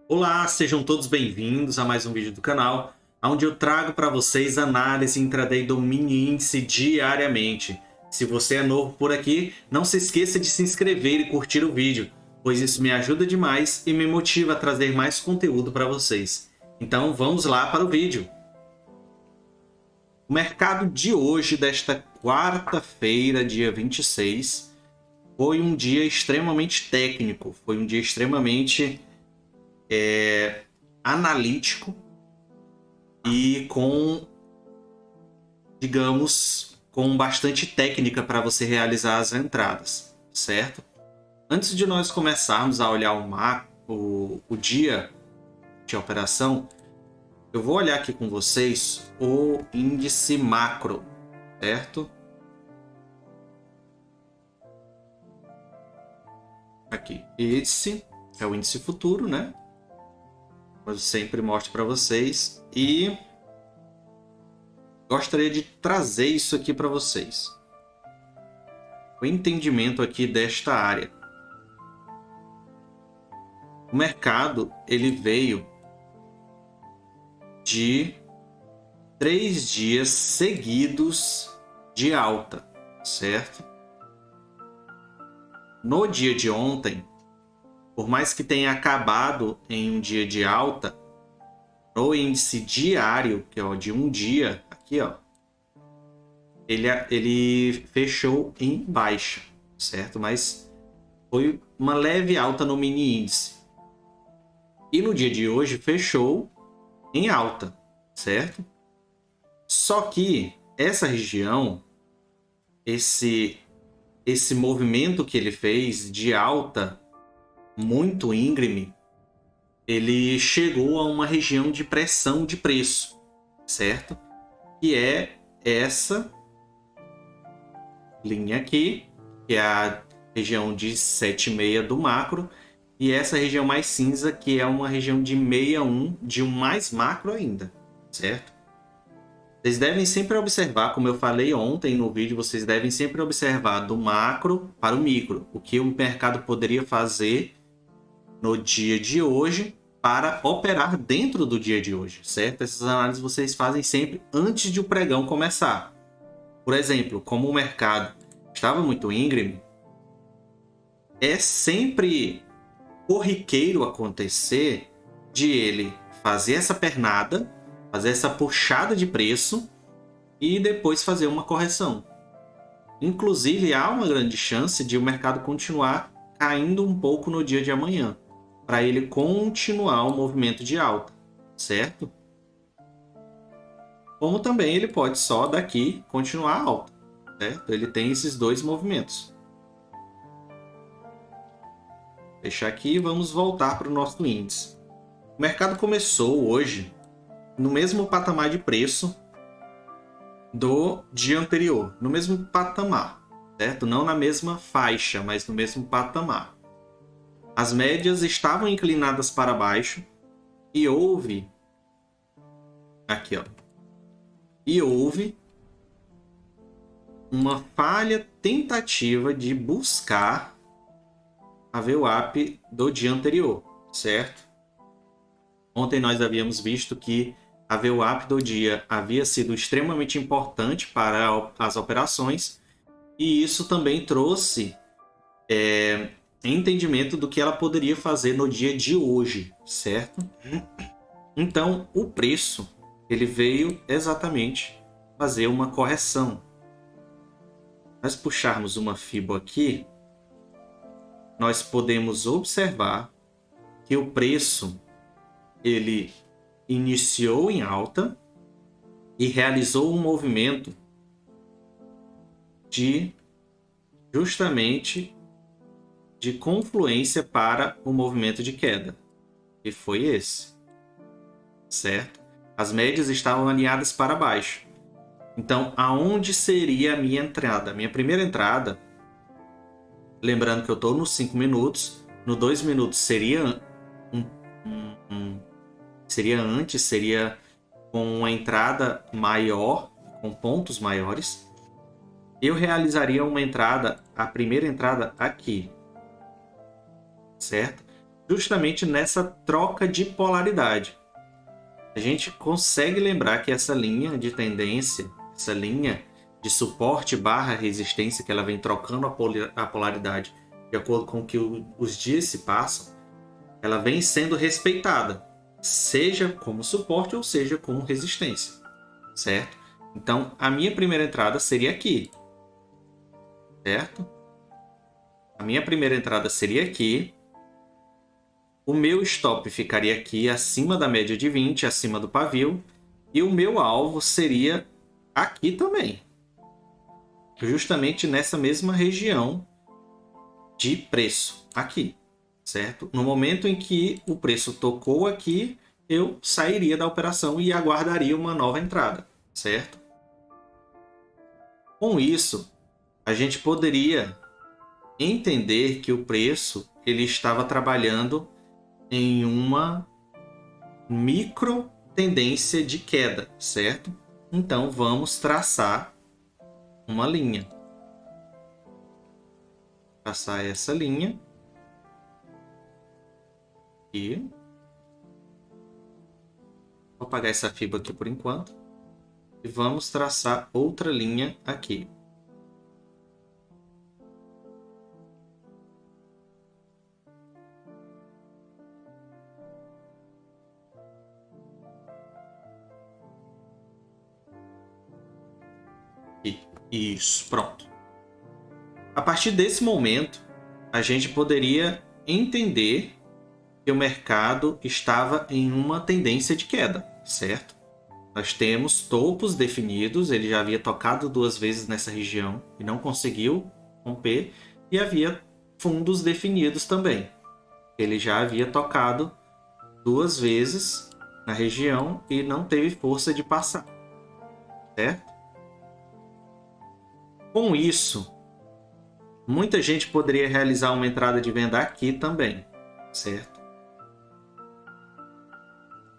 Olá, sejam todos bem-vindos a mais um vídeo do canal, onde eu trago para vocês análise intraday do mini índice diariamente. Se você é novo por aqui, não se esqueça de se inscrever e curtir o vídeo, pois isso me ajuda demais e me motiva a trazer mais conteúdo para vocês. Então vamos lá para o vídeo. O mercado de hoje, desta quarta-feira, dia 26, foi um dia extremamente técnico, foi um dia extremamente analítico e com bastante técnica para você realizar as entradas, certo? Antes de nós começarmos a olhar o dia de operação, eu vou olhar aqui com vocês o índice macro, certo? Aqui, esse é o índice futuro, né? Eu sempre mostro para vocês e gostaria de trazer isso aqui para vocês. O entendimento aqui desta área. O mercado ele veio de 3 dias seguidos de alta, certo? No dia de ontem, por mais que tenha acabado em um dia de alta, no índice diário, que é de um dia, aqui ó, ele fechou em baixa, certo? Mas foi uma leve alta no mini índice. E no dia de hoje fechou em alta, certo? Só que essa região, esse movimento que ele fez de alta muito íngreme, ele chegou a uma região de pressão de preço, certo? Que é essa linha aqui, que é a região de 7,6 do macro, e essa região mais cinza, que é uma região de 61 de um mais macro ainda, certo? Vocês devem sempre observar, como eu falei ontem no vídeo, vocês devem sempre observar do macro para o micro, o que o mercado poderia fazer no dia de hoje para operar dentro do dia de hoje, certo? Essas análises vocês fazem sempre antes de o pregão começar. Por exemplo, como o mercado estava muito íngreme, é sempre corriqueiro acontecer de ele fazer essa pernada, fazer essa puxada de preço e depois fazer uma correção. Inclusive, há uma grande chance de o mercado continuar caindo um pouco no dia de amanhã, para ele continuar o movimento de alta, certo? Como também ele pode só daqui continuar alta, certo? Ele tem esses dois movimentos. Fechar aqui e vamos voltar para o nosso índice. O mercado começou hoje no mesmo patamar de preço do dia anterior, no mesmo patamar, certo? Não na mesma faixa, mas no mesmo patamar. As médias estavam inclinadas para baixo e houve aqui, ó. E houve uma falha tentativa de buscar a VWAP do dia anterior, certo? Ontem nós havíamos visto que a VWAP do dia havia sido extremamente importante para as operações e isso também trouxe entendimento do que ela poderia fazer no dia de hoje, certo? Então, o preço ele veio exatamente fazer uma correção. Se nós puxarmos uma FIBO aqui, nós podemos observar que o preço ele iniciou em alta e realizou um movimento justamente de confluência para o movimento de queda. E foi esse, certo? As médias estavam alinhadas para baixo. Então, aonde seria a minha entrada? Minha primeira entrada, lembrando que eu estou nos 5 minutos, no 2 minutos seria seria com uma entrada maior, com pontos maiores. Eu realizaria uma entrada, a primeira entrada aqui, certo? justamente nessa troca de polaridade. A gente consegue lembrar que essa linha de tendência, essa linha de suporte barra resistência, que ela vem trocando a polaridade de acordo com que os dias se passam, ela vem sendo respeitada, seja como suporte ou seja como resistência, certo? Então, a minha primeira entrada seria aqui, certo? A minha primeira entrada seria aqui. O meu stop ficaria aqui acima da média de 20, acima do pavio. E o meu alvo seria aqui também. Justamente nessa mesma região de preço, aqui, certo? No momento em que o preço tocou aqui, eu sairia da operação e aguardaria uma nova entrada, certo? Com isso, a gente poderia entender que o preço ele estava trabalhando em uma micro tendência de queda, certo? Então vamos traçar uma linha. Traçar essa linha e vou apagar essa fibra aqui por enquanto e vamos traçar outra linha aqui. Isso, pronto. A partir desse momento, a gente poderia entender que o mercado estava em uma tendência de queda, certo? Nós temos topos definidos, ele já havia tocado 2 vezes nessa região e não conseguiu romper, e havia fundos definidos também. Ele já havia tocado 2 vezes na região e não teve força de passar, certo? Com isso, muita gente poderia realizar uma entrada de venda aqui também, certo?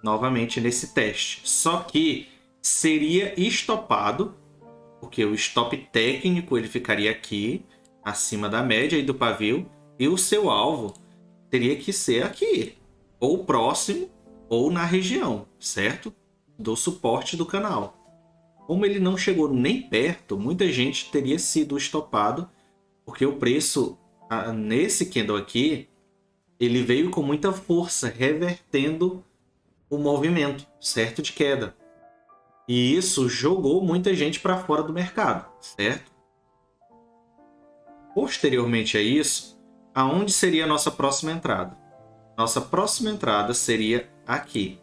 Novamente nesse teste. Só que seria estopado, porque o stop técnico ele ficaria aqui, acima da média e do pavio, e o seu alvo teria que ser aqui, ou próximo, ou na região, certo? Do suporte do canal. Como ele não chegou nem perto, muita gente teria sido estopado, porque o preço nesse candle aqui, ele veio com muita força, revertendo o movimento, certo, de queda. E isso jogou muita gente para fora do mercado, certo? Posteriormente a isso, aonde seria a nossa próxima entrada? Nossa próxima entrada seria aqui.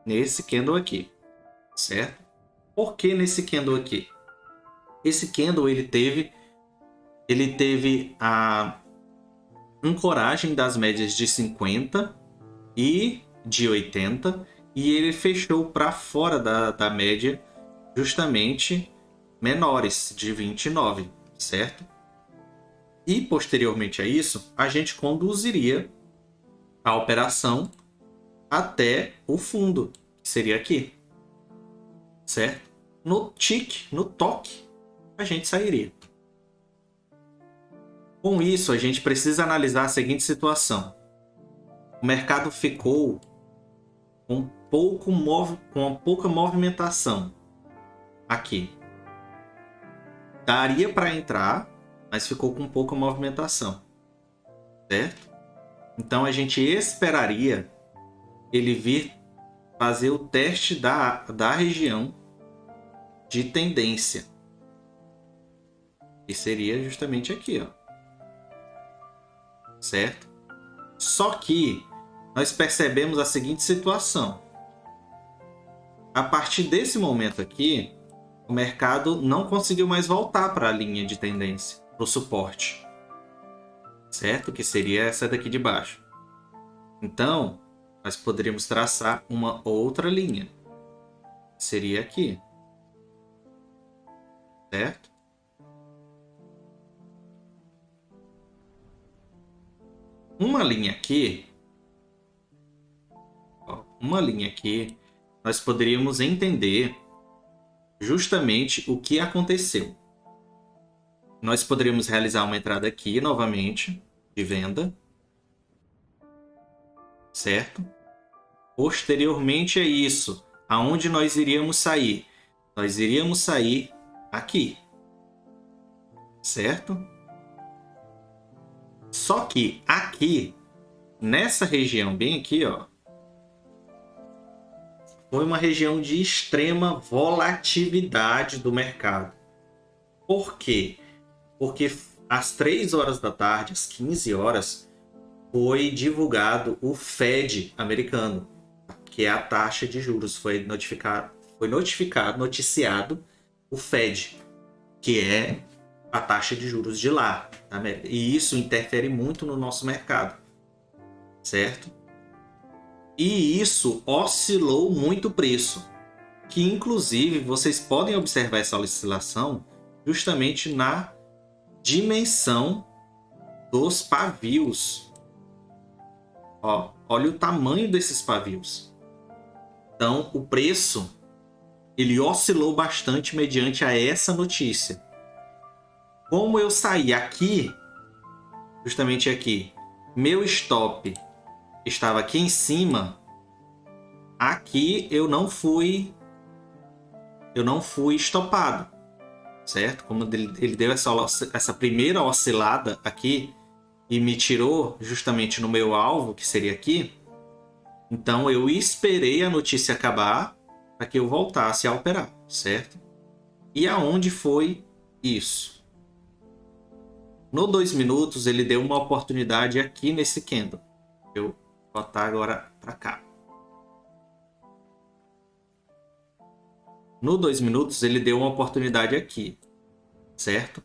Nesse candle aqui, certo? Por que nesse candle aqui? Esse candle ele teve a ancoragem das médias de 50 e de 80 e ele fechou para fora da média justamente menores de 29, certo? E posteriormente a isso, a gente conduziria a operação até o fundo, que seria aqui, certo? No tick, no toque, a gente sairia. Com isso, a gente precisa analisar a seguinte situação. O mercado ficou com pouca movimentação aqui. Daria para entrar, mas ficou com pouca movimentação, certo? Então a gente esperaria ele vir fazer o teste da região de tendência, que seria justamente aqui, ó. Certo? Só que nós percebemos a seguinte situação. A partir desse momento aqui, o mercado não conseguiu mais voltar para a linha de tendência, para o suporte, certo? Que seria essa daqui de baixo. Então, nós poderíamos traçar uma outra linha. Seria aqui. Certo? Uma linha aqui, nós poderíamos entender justamente o que aconteceu. Nós poderíamos realizar uma entrada aqui novamente, de venda, certo? Posteriormente a isso, aonde nós iríamos sair? Nós iríamos sair aqui, certo? Só que aqui, nessa região bem aqui, ó, foi uma região de extrema volatilidade do mercado. Por quê? Porque às 3 horas da tarde, às 15 horas, foi divulgado o Fed americano, que é a taxa de juros. Foi noticiado o Fed, que é a taxa de juros de lá. E isso interfere muito no nosso mercado, certo? E isso oscilou muito o preço, que inclusive vocês podem observar essa oscilação justamente na dimensão dos pavios. Ó, olha o tamanho desses pavios. Então, o preço ele oscilou bastante mediante a essa notícia. Como eu saí aqui, justamente aqui, meu stop estava aqui em cima, aqui eu não fui estopado, certo? Como ele deu essa primeira oscilada aqui e me tirou justamente no meu alvo, que seria aqui, então eu esperei a notícia acabar para que eu voltasse a operar, certo? E aonde foi isso? No 2 minutos ele deu uma oportunidade aqui nesse candle. Eu vou botar agora para cá. No 2 minutos ele deu uma oportunidade aqui, certo?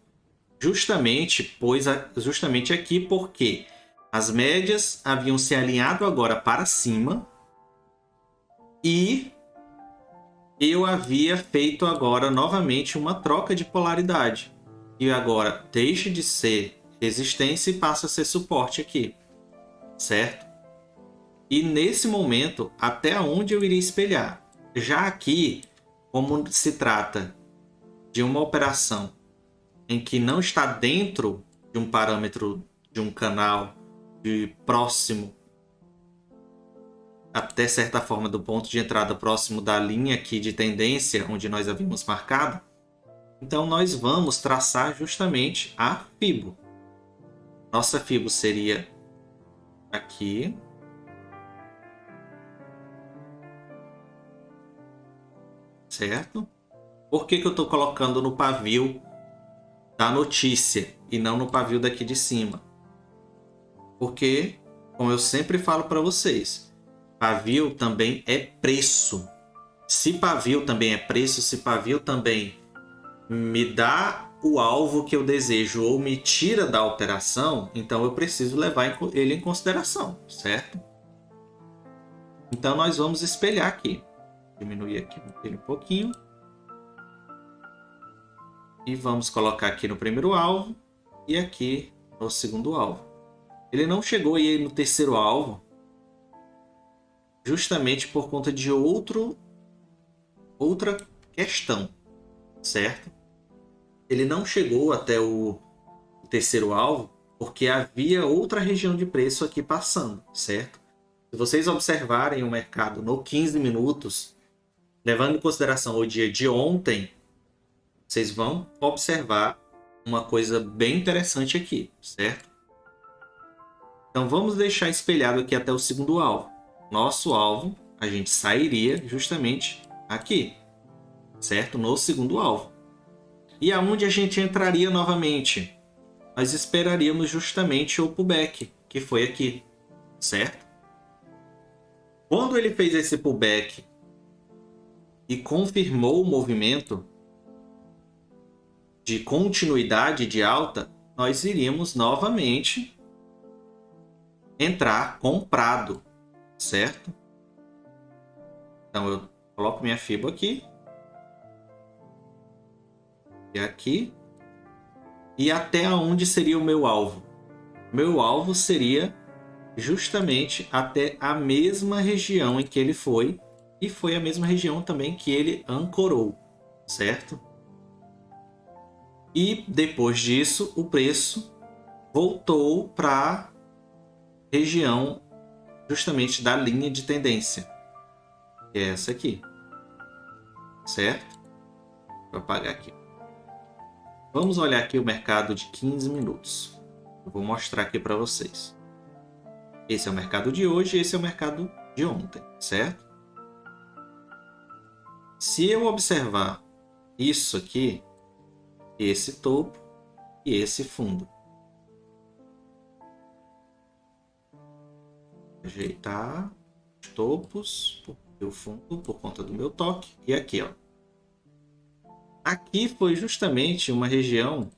Justamente aqui porque as médias haviam se alinhado agora para cima e eu havia feito agora novamente uma troca de polaridade. E agora deixa de ser resistência e passa a ser suporte aqui, certo? E nesse momento, até onde eu iria espelhar? Já aqui, como se trata de uma operação em que não está dentro de um parâmetro de um canal de próximo, até certa forma do ponto de entrada próximo da linha aqui de tendência onde nós havíamos marcado, então nós vamos traçar justamente a Fibo. Nossa Fibo seria aqui. Certo? Por que eu estou colocando no pavio da notícia e não no pavio daqui de cima? Porque, como eu sempre falo para vocês, pavio também é preço. Se pavio também é preço, se pavio também me dá o alvo que eu desejo ou me tira da operação, então eu preciso levar ele em consideração, certo? Então nós vamos espelhar aqui. Diminuir aqui um pouquinho. E vamos colocar aqui no primeiro alvo e aqui no segundo alvo. Ele não chegou aí no terceiro alvo justamente por conta de outra questão, certo? Ele não chegou até o terceiro alvo porque havia outra região de preço aqui passando, certo? Se vocês observarem o mercado no 15 minutos, levando em consideração o dia de ontem, vocês vão observar uma coisa bem interessante aqui, certo? Então vamos deixar espelhado aqui até o segundo alvo. Nosso alvo, a gente sairia justamente aqui, certo? No segundo alvo. E aonde a gente entraria novamente? Nós esperaríamos justamente o pullback, que foi aqui, certo? Quando ele fez esse pullback e confirmou o movimento de continuidade de alta, nós iríamos novamente entrar comprado, certo? Então eu coloco minha FIBO aqui e aqui, e até onde seria o meu alvo? Meu alvo seria justamente até a mesma região em que ele foi, e foi a mesma região também que ele ancorou, certo? E depois disso, o preço voltou para região justamente da linha de tendência, que é essa aqui, certo? Vou apagar aqui. Vamos olhar aqui o mercado de 15 minutos. Eu vou mostrar aqui para vocês. Esse é o mercado de hoje, esse é o mercado de ontem, certo? Se eu observar isso aqui, esse topo e esse fundo. Ajeitar os topos, o fundo por conta do meu toque. E aqui, ó. Aqui foi justamente uma região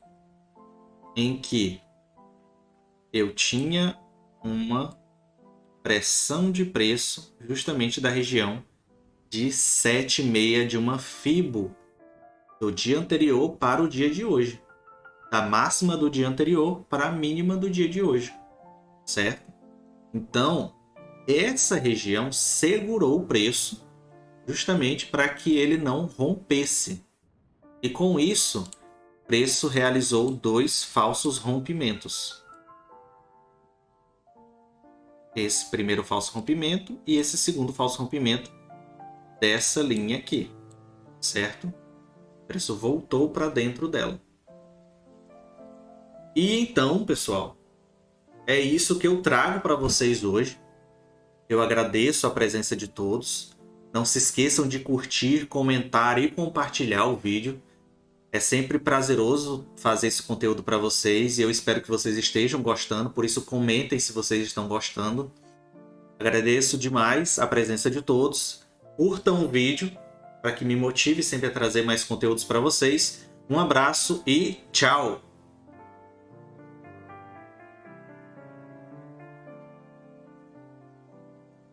em que eu tinha uma pressão de preço justamente da região de 7,6 de uma Fibo do dia anterior para o dia de hoje. Da máxima do dia anterior para a mínima do dia de hoje, certo? Então, essa região segurou o preço justamente para que ele não rompesse. E com isso, o preço realizou 2 falsos rompimentos. Esse primeiro falso rompimento e esse segundo falso rompimento dessa linha aqui, certo? O preço voltou para dentro dela. E então, pessoal, é isso que eu trago para vocês hoje. Eu agradeço a presença de todos. Não se esqueçam de curtir, comentar e compartilhar o vídeo. É sempre prazeroso fazer esse conteúdo para vocês e eu espero que vocês estejam gostando. Por isso, comentem se vocês estão gostando. Agradeço demais a presença de todos. Curtam o vídeo para que me motive sempre a trazer mais conteúdos para vocês. Um abraço e tchau!